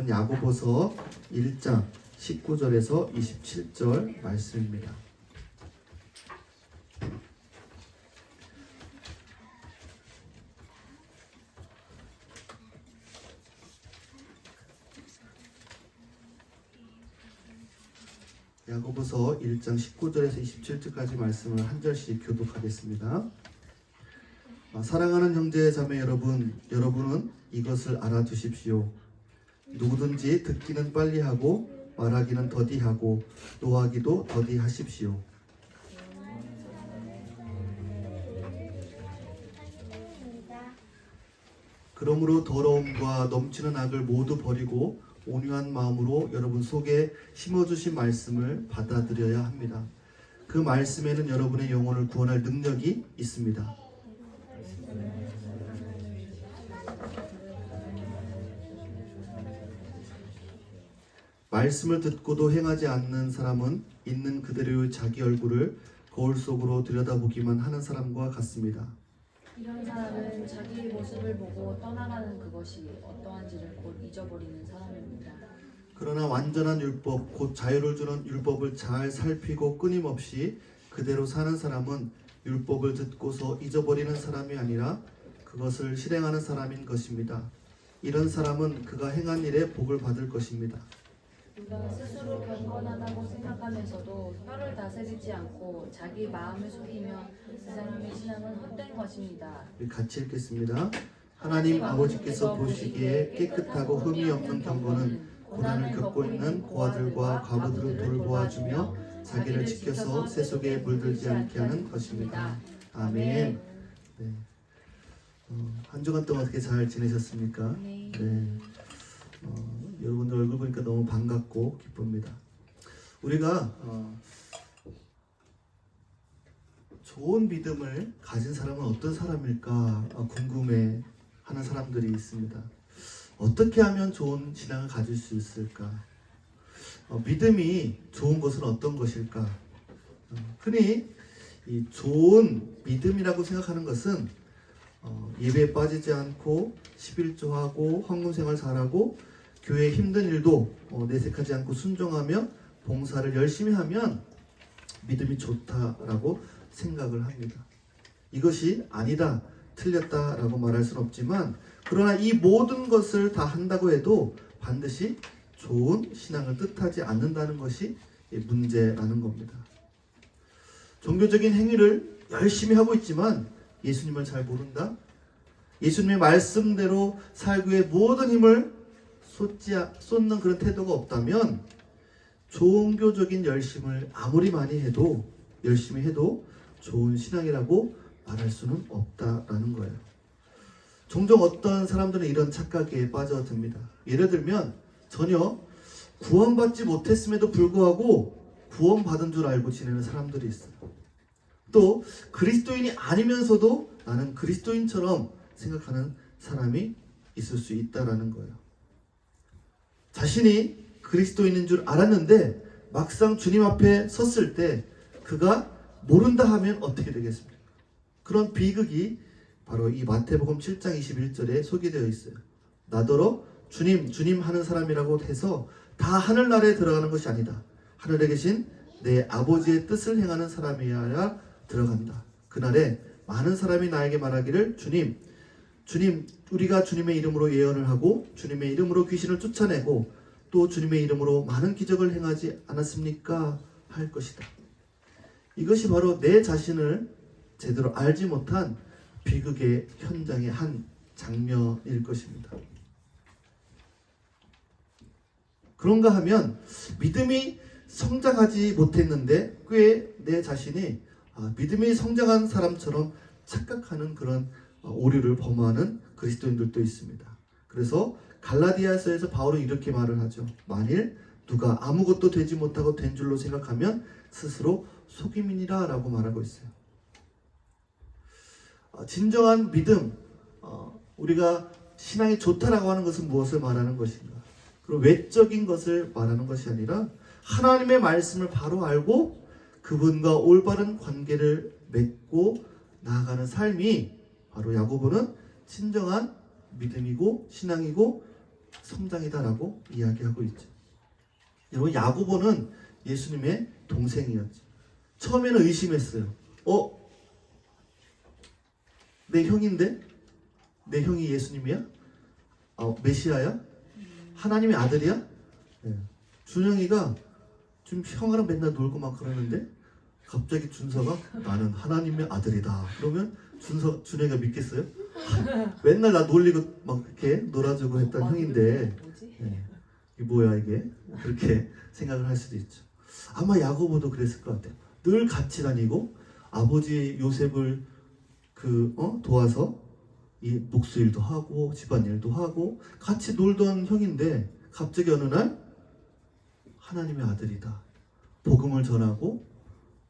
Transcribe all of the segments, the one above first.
야고보서 1장 19절에서 27절 말씀입니다. 야고보서 1장 19절에서 27절까지 말씀을 한 절씩 교독하겠습니다. 사랑하는 형제 자매 여러분, 여러분은 이것을 알아두십시오. 누구든지 듣기는 빨리 하고 말하기는 더디하고 노하기도 더디하십시오. 그러므로 더러움과 넘치는 악을 모두 버리고 온유한 마음으로 여러분 속에 심어주신 말씀을 받아들여야 합니다. 그 말씀에는 여러분의 영혼을 구원할 능력이 있습니다. 말씀을 듣고도 행하지 않는 사람은 있는 그대로의 자기 얼굴을 거울 속으로 들여다보기만 하는 사람과 같습니다. 이런 사람은 자기의 모습을 보고 떠나가는 그것이 어떠한지를 곧 잊어버리는 사람입니다. 그러나 완전한 율법, 곧 자유를 주는 율법을 잘 살피고 끊임없이 그대로 사는 사람은 율법을 듣고서 잊어버리는 사람이 아니라 그것을 실행하는 사람인 것입니다. 이런 사람은 그가 행한 일에 복을 받을 것입니다. 누가 스스로 경건하다고 생각하면서도 혀를 다스리지 않고 자기 마음을 속이며 그 사람의 신앙은 헛된 것입니다. 같이 읽겠습니다. 하나님 아버지께서 보시기에 깨끗하고 흠이 없는 경건은 고난을 겪고 있는 고아들과 과부들을 돌보아주며 자기를 지켜서 세속에 물들지 않게 하는 것입니다. 아멘. 네. 한 주간 동안 어떻게 잘 지내셨습니까? 네. 여러분들 얼굴 보니까 너무 반갑고 기쁩니다. 우리가 좋은 믿음을 가진 사람은 어떤 사람일까 궁금해 하는 사람들이 있습니다. 어떻게 하면 좋은 신앙을 가질 수 있을까? 믿음이 좋은 것은 어떤 것일까? 흔히 이 좋은 믿음이라고 생각하는 것은 예배에 빠지지 않고 11조하고 헌금생활 잘하고 교회 힘든 일도 내색하지 않고 순종하며 봉사를 열심히 하면 믿음이 좋다라고 생각을 합니다. 이것이 아니다, 틀렸다라고 말할 수는 없지만 그러나 이 모든 것을 다 한다고 해도 반드시 좋은 신앙을 뜻하지 않는다는 것이 문제라는 겁니다. 종교적인 행위를 열심히 하고 있지만 예수님을 잘 모른다? 예수님의 말씀대로 살기 위해 모든 힘을 쏟는 그런 태도가 없다면 종교적인 열심을 아무리 많이 해도 열심히 해도 좋은 신앙이라고 말할 수는 없다라는 거예요. 종종 어떤 사람들은 이런 착각에 빠져듭니다. 예를 들면 전혀 구원받지 못했음에도 불구하고 구원받은 줄 알고 지내는 사람들이 있어요. 또 그리스도인이 아니면서도 나는 그리스도인처럼 생각하는 사람이 있을 수 있다라는 거예요. 자신이 그리스도인인 줄 알았는데 막상 주님 앞에 섰을 때 그가 모른다 하면 어떻게 되겠습니까? 그런 비극이 바로 이 마태복음 7장 21절에 소개되어 있어요. 나더러 주님, 주님 하는 사람이라고 해서 다 하늘나라에 들어가는 것이 아니다. 하늘에 계신 내 아버지의 뜻을 행하는 사람이어야 들어간다. 그날에 많은 사람이 나에게 말하기를 주님, 우리가 주님의 이름으로 예언을 하고 주님의 이름으로 귀신을 쫓아내고 또 주님의 이름으로 많은 기적을 행하지 않았습니까? 할 것이다. 이것이 바로 내 자신을 제대로 알지 못한 비극의 현장의 한 장면일 것입니다. 그런가 하면 믿음이 성장하지 못했는데 꽤 내 자신이 믿음이 성장한 사람처럼 착각하는 그런 오류를 범하는 그리스도인들도 있습니다. 그래서 갈라디아서에서 바울은 이렇게 말을 하죠. 만일 누가 아무것도 되지 못하고 된 줄로 생각하면 스스로 속임이니라 라고 말하고 있어요. 진정한 믿음, 우리가 신앙이 좋다라고 하는 것은 무엇을 말하는 것인가? 그리고 외적인 것을 말하는 것이 아니라 하나님의 말씀을 바로 알고 그분과 올바른 관계를 맺고 나아가는 삶이 바로 야고보는 진정한 믿음이고 신앙이고 성장이다라고 이야기하고 있죠. 여러분, 야고보는 예수님의 동생이었죠. 처음에는 의심했어요. 내 형인데? 내 형이 예수님이야? 메시아야? 하나님의 아들이야? 네. 준영이가 좀 형아랑 맨날 놀고 막 그러는데 갑자기 준서가 나는 하나님의 아들이다. 그러면 준영이가 믿겠어요? 맨날 나 놀리고 막 이렇게 놀아주고 했던 형인데 네. 이게 뭐야 이게? 그렇게 생각을 할 수도 있죠. 아마 야고보도 그랬을 것 같아요. 늘 같이 다니고 아버지 요셉을 도와서 이 목수일도 하고 집안일도 하고 같이 놀던 형인데 갑자기 어느 날 하나님의 아들이다. 복음을 전하고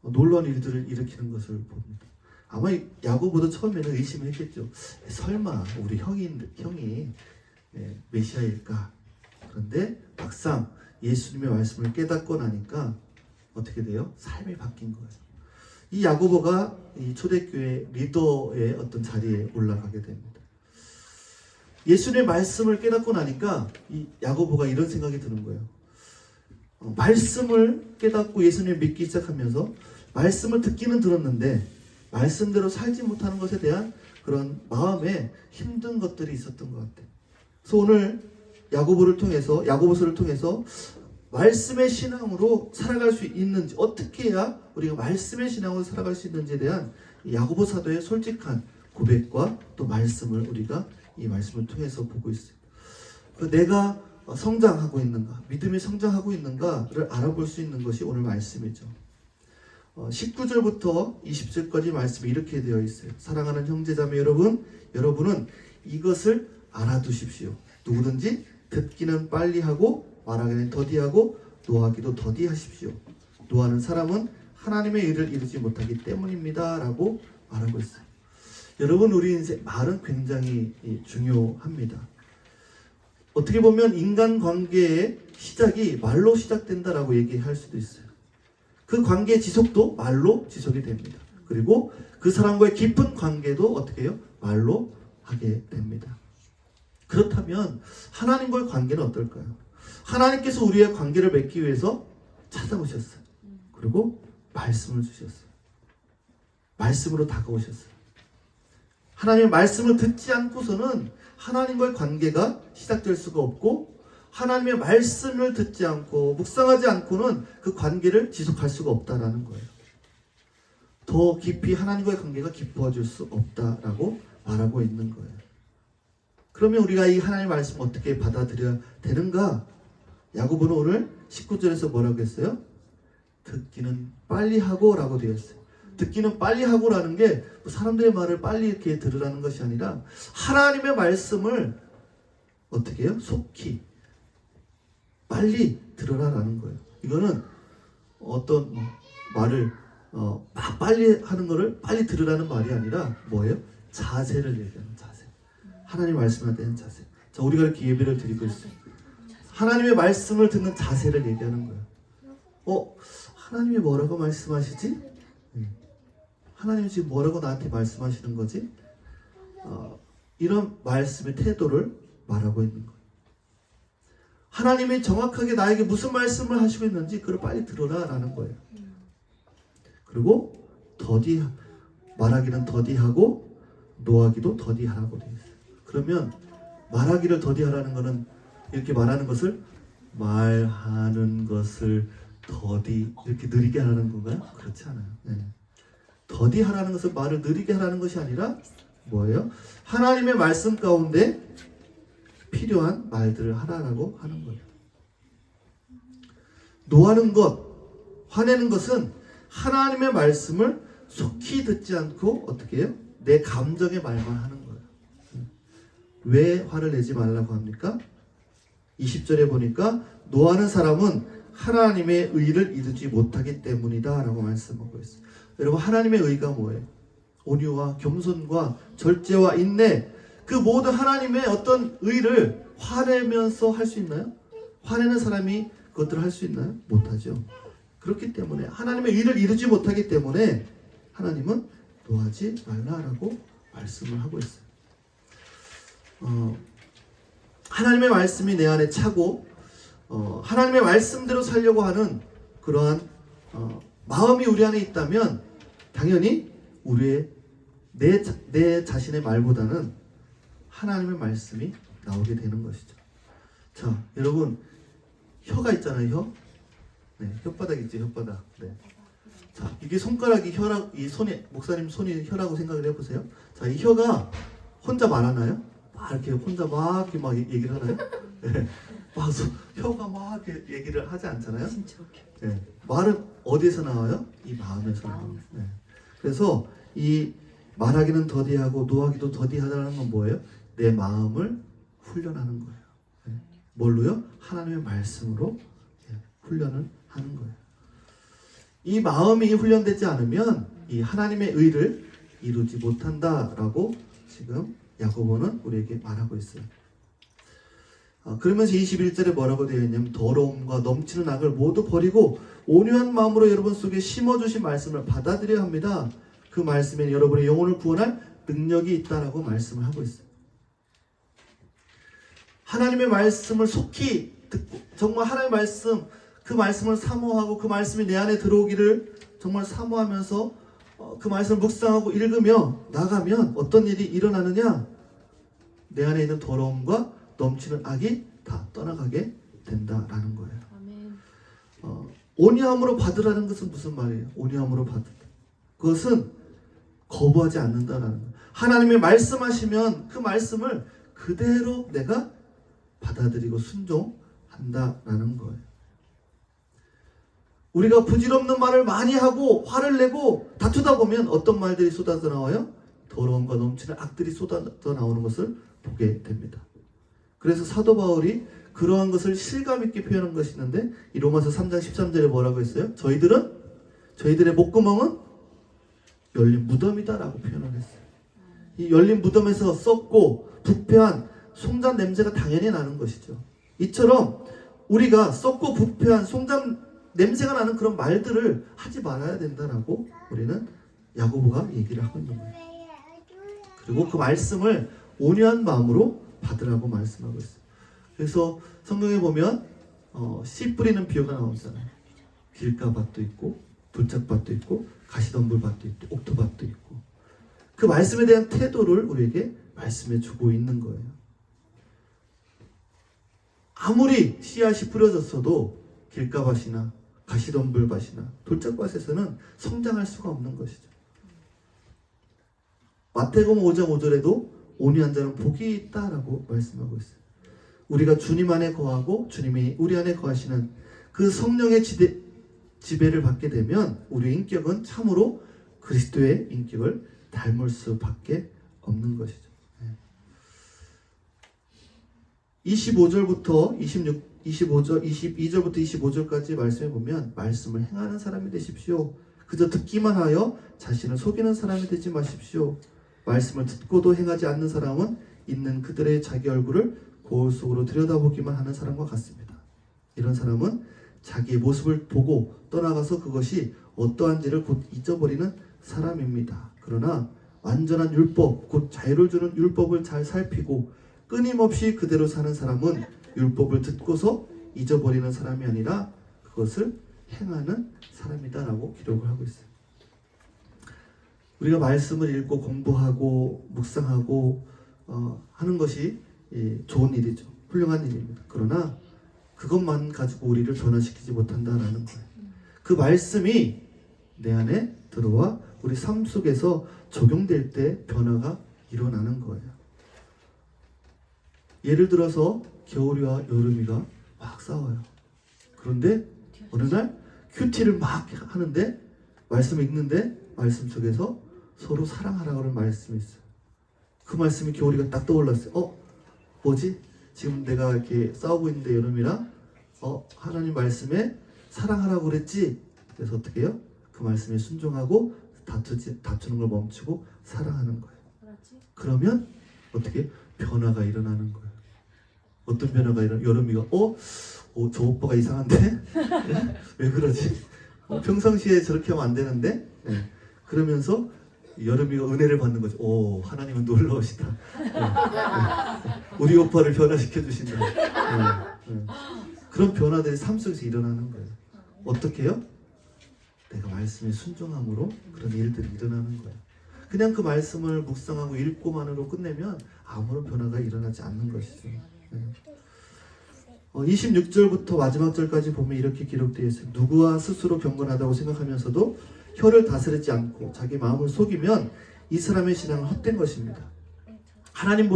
놀라운 일들을 일으키는 것을 봅니다. 아마 야고보도 처음에는 의심했겠죠. 설마 우리 형이 메시아일까? 그런데 막상 예수님의 말씀을 깨닫고 나니까 어떻게 돼요? 삶이 바뀐 거예요. 이 야고보가 이 초대교회 리더의 어떤 자리에 올라가게 됩니다. 예수님의 말씀을 깨닫고 나니까 이 야고보가 이런 생각이 드는 거예요. 말씀을 깨닫고 예수님을 믿기 시작하면서 말씀을 듣기는 들었는데 말씀대로 살지 못하는 것에 대한 그런 마음에 힘든 것들이 있었던 것 같아요. 그래서 오늘 야고보서를 통해서 말씀의 신앙으로 살아갈 수 있는지, 어떻게 해야 우리가 말씀의 신앙으로 살아갈 수 있는지에 대한 야고보 사도의 솔직한 고백과 또 말씀을 우리가 이 말씀을 통해서 보고 있어요. 내가 성장하고 있는가, 믿음이 성장하고 있는가를 알아볼 수 있는 것이 오늘 말씀이죠. 19절부터 20절까지 말씀이 이렇게 되어 있어요. 사랑하는 형제자매 여러분은 이것을 알아두십시오. 누구든지 듣기는 빨리 하고 말하기는 더디하고 노하기도 더디하십시오. 노하는 사람은 하나님의 일을 이루지 못하기 때문입니다. 라고 말하고 있어요. 여러분, 우리 인생 말은 굉장히 중요합니다. 어떻게 보면 인간관계의 시작이 말로 시작된다라고 얘기할 수도 있어요. 그 관계의 지속도 말로 지속이 됩니다. 그리고 그 사람과의 깊은 관계도 어떻게 해요? 말로 하게 됩니다. 그렇다면 하나님과의 관계는 어떨까요? 하나님께서 우리의 관계를 맺기 위해서 찾아오셨어요. 그리고 말씀을 주셨어요. 말씀으로 다가오셨어요. 하나님의 말씀을 듣지 않고서는 하나님과의 관계가 시작될 수가 없고, 하나님의 말씀을 듣지 않고 묵상하지 않고는 그 관계를 지속할 수가 없다라는 거예요. 더 깊이 하나님과의 관계가 깊어질 수 없다라고 말하고 있는 거예요. 그러면 우리가 이 하나님의 말씀을 어떻게 받아들여야 되는가? 야고보는 오늘 19절에서 뭐라고 했어요? 듣기는 빨리 하고 라고 되어 있어요. 듣기는 빨리 하고라는 게 사람들의 말을 빨리 이렇게 들으라는 것이 아니라 하나님의 말씀을 어떻게 해요? 속히 빨리 들으라라는 거예요. 이거는 어떤 말을 막 빨리 하는 거를 빨리 들으라는 말이 아니라 뭐예요? 자세를 얘기하는 자세. 하나님 말씀에 대한 자세. 자, 우리가 이렇게 예배를 드리고 있어요. 하나님의 말씀을 듣는 자세를 얘기하는 거예요. 하나님이 뭐라고 말씀하시지? 하나님이 지금 뭐라고 나한테 말씀하시는 거지? 이런 말씀의 태도를 말하고 있는 거예요. 하나님이 정확하게 나에게 무슨 말씀을 하시고 있는지 그걸 빨리 들어라 라는 거예요. 그리고 말하기는 더디하고 노하기도 더디하라고 되어 있어요. 그러면 말하기를 더디하라는 거는 이렇게 말하는 것을 말하는 것을 더디 이렇게 느리게 하라는 건가요? 그렇지 않아요. 네. 더디하라는 것은 말을 느리게 하라는 것이 아니라 뭐예요? 하나님의 말씀 가운데 필요한 말들을 하라라고 하는 거예요. 노하는 것, 화내는 것은 하나님의 말씀을 속히 듣지 않고 어떻게 해요? 내 감정의 말만 하는 거예요. 왜 화를 내지 말라고 합니까? 20절에 보니까 노하는 사람은 하나님의 의를 이루지 못하기 때문이다 라고 말씀하고 있어요. 여러분, 하나님의 의가 뭐예요? 온유와 겸손과 절제와 인내, 그 모든 하나님의 어떤 의를 화내면서 할 수 있나요? 화내는 사람이 그것들을 할 수 있나요? 못하죠. 그렇기 때문에 하나님의 의를 이루지 못하기 때문에 하나님은 노하지 말라라고 말씀을 하고 있어요. 하나님의 말씀이 내 안에 차고 하나님의 말씀대로 살려고 하는 그러한 마음이 우리 안에 있다면 당연히 우리의 내 자신의 말보다는 하나님의 말씀이 나오게 되는 것이죠. 자, 여러분 혀가 있잖아요. 혀. 네, 혓바닥 있죠. 혓바닥. 네. 자, 이게 손가락이 혀라, 이 손이 목사님 손이 혀라고 생각을 해보세요. 자, 이 혀가 혼자 말하나요? 막 이렇게 혼자 막 이렇게 막 얘기를 하나요? 네. 막 혀가 막 이렇게 얘기를 하지 않잖아요. 네. 말은 어디에서 나와요? 이 마음에서 나와요. 네. 그래서 이 말하기는 더디하고 노하기도 더디하다는 건 뭐예요? 내 마음을 훈련하는 거예요. 네. 뭘로요? 하나님의 말씀으로 훈련을 하는 거예요. 이 마음이 훈련되지 않으면 이 하나님의 의를 이루지 못한다라고 지금 야고보는 우리에게 말하고 있어요. 그러면서 21절에 뭐라고 되어 있냐면 더러움과 넘치는 악을 모두 버리고 온유한 마음으로 여러분 속에 심어주신 말씀을 받아들여야 합니다. 그 말씀에 여러분의 영혼을 구원할 능력이 있다라고 말씀을 하고 있어요. 하나님의 말씀을 속히 듣고 정말 하나님의 말씀 그 말씀을 사모하고 그 말씀이 내 안에 들어오기를 정말 사모하면서 그 말씀을 묵상하고 읽으며 나가면 어떤 일이 일어나느냐? 내 안에 있는 더러움과 넘치는 악이 다 떠나가게 된다라는 거예요. 아멘. 온유함으로 받으라는 것은 무슨 말이에요? 온유함으로 받으라. 그것은 거부하지 않는다라는 거예요. 하나님이 말씀하시면 그 말씀을 그대로 내가 받아들이고 순종한다라는 거예요. 우리가 부질없는 말을 많이 하고 화를 내고 다투다 보면 어떤 말들이 쏟아져 나와요? 더러움과 넘치는 악들이 쏟아져 나오는 것을 보게 됩니다. 그래서 사도 바울이 그러한 것을 실감 있게 표현한 것이 있는데 이 로마서 3장 13절에 뭐라고 했어요? 저희들의 목구멍은 열린 무덤이다라고 표현을 했어요. 이 열린 무덤에서 썩고 부패한 송잔 냄새가 당연히 나는 것이죠. 이처럼 우리가 썩고 부패한 송잔 냄새가 나는 그런 말들을 하지 말아야 된다라고 우리는 야고보가 얘기를 하고 있는 거예요. 그리고 그 말씀을 온유한 마음으로 받으라고 말씀하고 있어요. 그래서 성경에 보면 씨 뿌리는 비유가 나오잖아요. 길가밭도 있고 돌짝밭도 있고 가시덤불밭도 있고 옥토밭도 있고 그 말씀에 대한 태도를 우리에게 말씀해 주고 있는 거예요. 아무리 씨앗이 뿌려졌어도 길가밭이나 가시덤불밭이나 돌짝밭에서는 성장할 수가 없는 것이죠. 마태복음 5장 5절에도 온유한 자는 복이 있다라고 말씀하고 있어요. 우리가 주님 안에 거하고 주님이 우리 안에 거하시는 그 성령의 지배를 받게 되면 우리의 인격은 참으로 그리스도의 인격을 닮을 수밖에 없는 것이죠. 22절부터 25절까지 말씀해 보면 말씀을 행하는 사람이 되십시오. 그저 듣기만 하여 자신을 속이는 사람이 되지 마십시오. 말씀을 듣고도 행하지 않는 사람은 있는 그들의 자기 얼굴을 거울 속으로 들여다보기만 하는 사람과 같습니다. 이런 사람은 자기의 모습을 보고 떠나가서 그것이 어떠한지를 곧 잊어버리는 사람입니다. 그러나 완전한 율법, 곧 자유를 주는 율법을 잘 살피고 끊임없이 그대로 사는 사람은 율법을 듣고서 잊어버리는 사람이 아니라 그것을 행하는 사람이다라고 기록을 하고 있어요. 우리가 말씀을 읽고 공부하고 묵상하고 하는 것이 좋은 일이죠. 훌륭한 일입니다. 그러나 그것만 가지고 우리를 변화시키지 못한다라는 거예요. 그 말씀이 내 안에 들어와 우리 삶 속에서 적용될 때 변화가 일어나는 거예요. 예를 들어서 겨울이와 여름이가 막 싸워요. 그런데 어느 날 큐티를 막 하는데 말씀을 읽는데 말씀 속에서 서로 사랑하라고 말씀이 있어요. 그 말씀이 겨울이가 딱 떠올랐어요. 뭐지? 지금 내가 이렇게 싸우고 있는데 여름이랑 하나님 말씀에 사랑하라고 그랬지? 그래서 어떻게 해요? 그 말씀에 순종하고 다투는 걸 멈추고 사랑하는 거예요. 그러면 어떻게 변화가 일어나는 거예요. 어떤 변화가 여름이가 저 오빠가 이상한데? 왜 그러지? 평상시에 저렇게 하면 안 되는데? 네. 그러면서 여름이가 은혜를 받는 거죠. 하나님은 놀라우시다. 네. 우리 오빠를 변화시켜 주신다. 그런 변화들이 삶 속에서 일어나는 거예요. 어떻게 해요? 내가 말씀에 순종함으로 그런 일들이 일어나는 거예요. 그냥 그 말씀을 묵상하고 읽고만으로 끝내면 아무런 변화가 일어나지 않는 것이죠. 26절부터 마지막 절까지 보면 이렇게 기록되어 있어요. 누구와 스스로 경건하다고 생각하면서도 혀를 다스리지 않고 자기 마음을 속이면 이 사람의 신앙은 헛된 것입니다. 하나님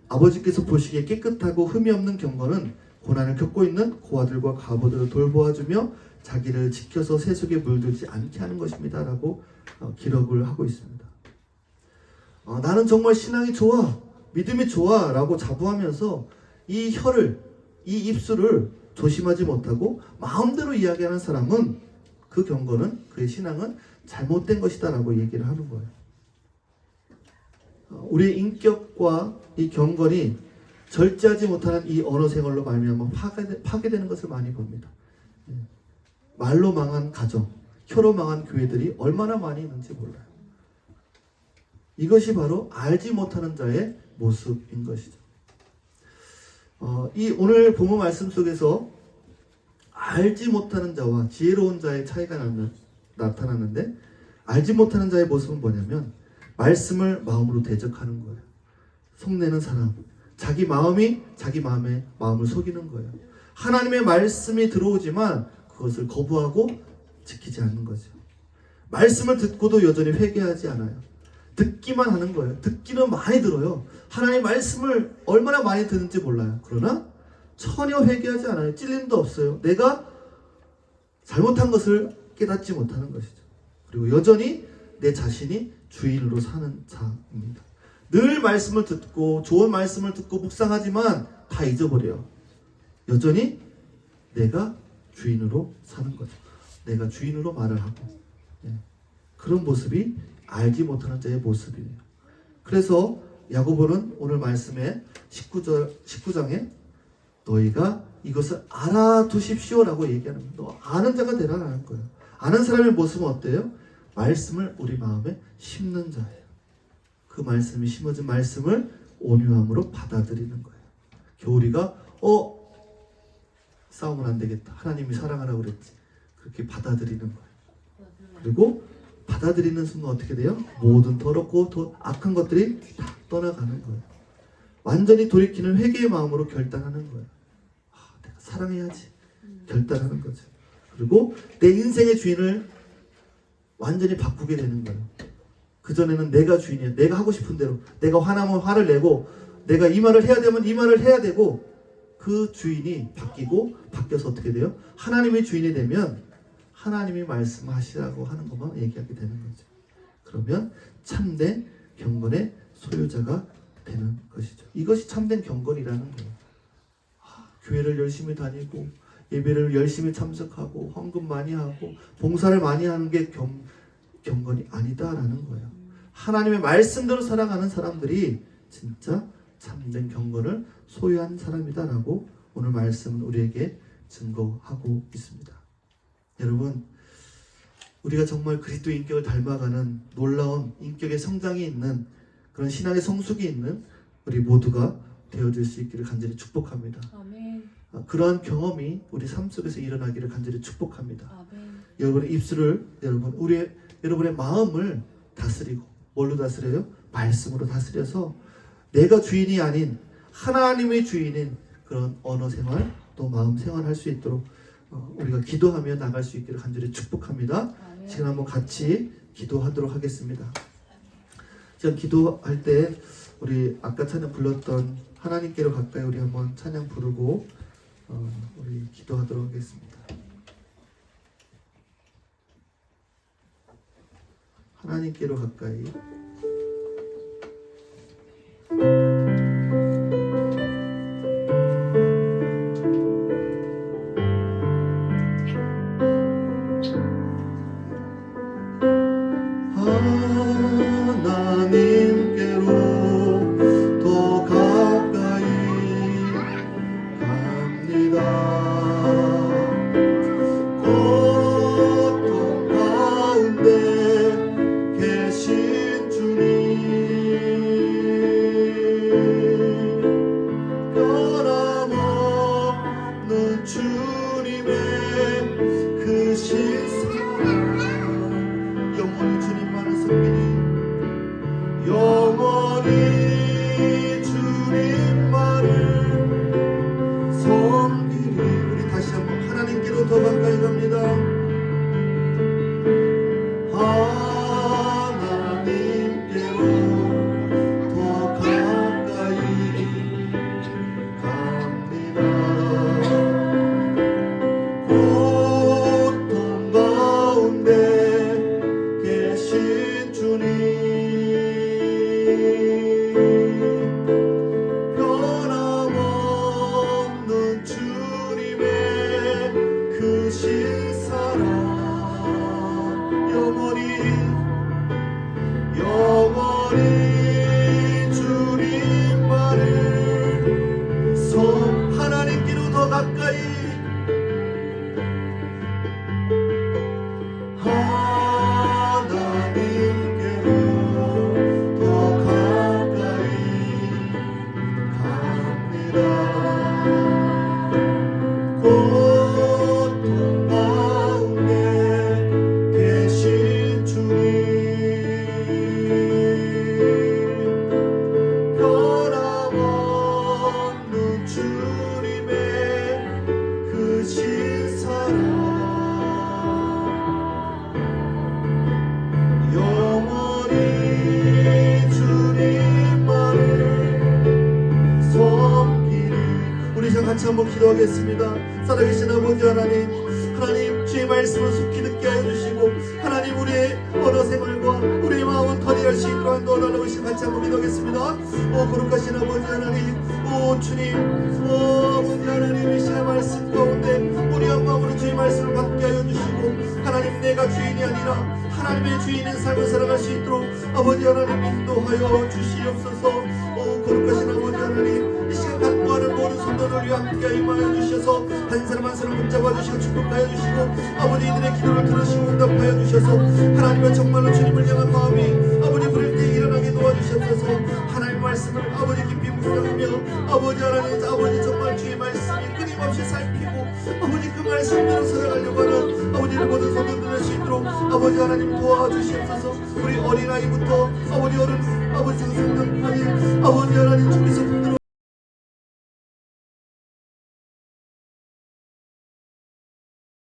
아버지께서 보시기에 깨끗하고 흠이 없는 경건은 고난을 겪고 있는 고아들과 과부들을 돌보아주며 자기를 지켜서 세속에 물들지 않게 하는 것입니다 라고 기록을 하고 있습니다. 나는 정말 신앙이 좋아, 믿음이 좋아 라고 자부하면서 이 혀를, 이 입술을 조심하지 못하고 마음대로 이야기하는 사람은 그 경건은, 그의 신앙은 잘못된 것이다 라고 얘기를 하는 거예요. 우리의 인격과 이 경건이 절제하지 못하는 이 언어 생활로 말미암아 파괴되는 것을 많이 봅니다. 말로 망한 가정, 혀로 망한 교회들이 얼마나 많이 있는지 몰라요. 이것이 바로 알지 못하는 자의 모습인 것이죠. 이 오늘 본문 말씀 속에서 알지 못하는 자와 지혜로운 자의 차이가 나타나는데, 알지 못하는 자의 모습은 뭐냐면 말씀을 마음으로 대적하는 거예요. 속내는 사람, 자기 마음이 자기 마음을 속이는 거예요. 하나님의 말씀이 들어오지만 그것을 거부하고 지키지 않는 거죠. 말씀을 듣고도 여전히 회개하지 않아요. 듣기만 하는 거예요. 듣기는 많이 들어요. 하나님의 말씀을 얼마나 많이 듣는지 몰라요. 그러나 전혀 회개하지 않아요. 찔림도 없어요. 내가 잘못한 것을 깨닫지 못하는 것이죠. 그리고 여전히 내 자신이 주인으로 사는 자입니다. 늘 말씀을 듣고 좋은 말씀을 듣고 묵상하지만 다 잊어버려요. 여전히 내가 주인으로 사는 거죠. 내가 주인으로 말을 하고, 그런 모습이 알지 못하는 자의 모습이에요. 그래서 야고보는 오늘 말씀에 19장에 너희가 이것을 알아두십시오라고 얘기하는 거예요. 너 아는 자가 되라는 거예요. 아는 사람의 모습은 어때요? 말씀을 우리 마음에 심는 자예요. 그 말씀이 심어진 말씀을 온유함으로 받아들이는 거예요. 교우리가 싸우면 안 되겠다, 하나님이 사랑하라고 그랬지, 그렇게 받아들이는 거예요. 그리고 받아들이는 순간 어떻게 돼요? 모든 더럽고 악한 것들이 다 떠나가는 거예요. 완전히 돌이키는 회개의 마음으로 결단하는 거예요. 내가 사랑해야지 결단하는 거죠. 그리고 내 인생의 주인을 완전히 바꾸게 되는 거예요. 그전에는 내가 주인이야. 내가 하고 싶은 대로, 내가 화나면 화를 내고, 내가 이 말을 해야 되면 이 말을 해야 되고, 그 주인이 바뀌어서 어떻게 돼요? 하나님이 주인이 되면 하나님이 말씀하시라고 하는 것만 얘기하게 되는 거죠. 그러면 참된 경건의 소유자가 되는 것이죠. 이것이 참된 경건이라는 거예요. 교회를 열심히 다니고 예배를 열심히 참석하고 헌금 많이 하고 봉사를 많이 하는 게 경건이 아니다라는 거예요. 하나님의 말씀대로 살아가는 사람들이 진짜 참된 경건을 소유한 사람이다라고 오늘 말씀은 우리에게 증거하고 있습니다. 여러분, 우리가 정말 그리스도의 인격을 닮아가는 놀라운 인격의 성장이 있는 그런 신앙의 성숙이 있는 우리 모두가 되어줄 수 있기를 간절히 축복합니다. 아멘. 그러한 경험이 우리 삶 속에서 일어나기를 간절히 축복합니다. 아멘. 여러분의 입술을, 여러분의 마음을 다스리고, 뭘로 다스려요? 말씀으로 다스려서 내가 주인이 아닌 하나님의 주인인 그런 언어 생활, 또 마음 생활 할 수 있도록 우리가 기도하며 나갈 수 있기를 간절히 축복합니다. 아멘. 지금 한번 같이 기도하도록 하겠습니다. 지금 기도할 때 우리 아까 찬양 불렀던 하나님께로 가까이 우리 한번 찬양 부르고 우리 기도하도록 하겠습니다. 하나님께로 가까이. 하나님께로 더 가까이 갑니다. 고통 가운데 계신 주 가까이 하나님께로 더 가까이 갑니다. 고통 가운데 계신 주님 변함없는 주님의 크신 사랑 영원히 주님만을 섬기리. 우리 자 같이 한번 기도하겠습니다. 살아계신 아버지 하나님, 하나님 주의 말씀을 속히 듣게 하여 주시고 하나님 우리의 언어 생활과 우리의 마음은 터리할 수 있도록 도와달라고 하시고 같이 한번 기도하겠습니다. 거룩하신 아버지 하나님, 주님, 아버지 하나님 이 시간 말씀 가운데 우리 한 마음으로 주의 말씀을 받게 하여 주시고 하나님 내가 주인이 아니라 하나님의 주인인 삶을 살아갈 수 있도록 아버지 하나님 인도하여 주시옵소서. 거룩하신 아버지 하나님 이 시간 간구하는 모든 성도들 위해 함께 임하여 주셔서 한 사람 한 사람 붙잡아 주시고 축복하여 주시고 아버지 이들의 기도를 들으시고 응답하여 주셔서 하나님의 정말로 주님을 향한 마음이 아버지 부를 때 일어나게 도와주시옵소서. 하나님의 말씀을 아버지 깊이 묵상하며 아버지 하나님 아버지 정말 주의 말씀이 끊임없이 살피고 아버지 그 말씀대로 살아가려고 하는 아버지를 모든 성도들 수 있도록 아버지 하나님 도와주시옵소서. 우리 어린아이부터 아버지 어른 아버지 성도까지 아버지 하나님 주께서 붙들어